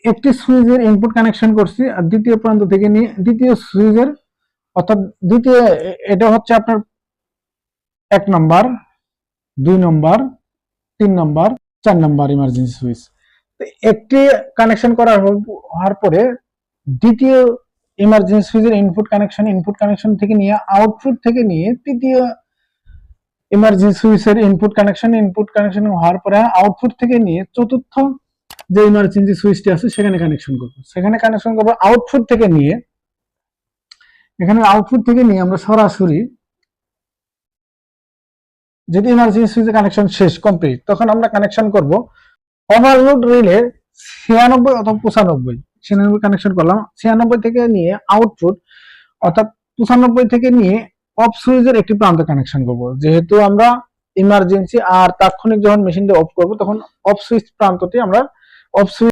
একটি সুইচের input connection করছি আর দ্বিতীয় প্রান্ত থেকে নিয়ে দ্বিতীয় সুইচের অর্থাৎ দ্বিতীয় এটা হচ্ছে আপনার 1 নম্বর 2 নম্বর 3 নম্বর 4 নম্বর ইমার্জেন্সি সুইচ। একটি কানেকশন হওয়ার পরে দ্বিতীয় ইমার্জেন্সি সুইচের ইনপুট কানেকশন থেকে নিয়ে আউটপুট থেকে নিয়ে তৃতীয় ইমার্জেন্সি সুইচের ইনপুট কানেকশন হওয়ার পরে আউটপুট থেকে নিয়ে চতুর্থ যে ইমার্জেন্সি সুইচটি আছে সেখানে কানেকশন করব আউটপুট থেকে নিয়ে আমরা সরাসরি যদি ইমার্জেন্সি সুইচের কানেকশন শেষ কমপ্লিট তখন আমরা কানেকশন করব ওভারলোড রিলে 96 অথবা 95 কানেকশন করলাম। 96 থেকে নিয়ে আউটপুট অর্থাৎ 95 থেকে নিয়ে অফ সুইচের একটি প্রান্ত কানেকশন করব। যেহেতু আমরা ইমার্জেন্সি আর তাৎক্ষণিক যখন মেশিনটা অফ করব তখন অফ সুইচ প্রান্তটি আমরা অফ সুইচ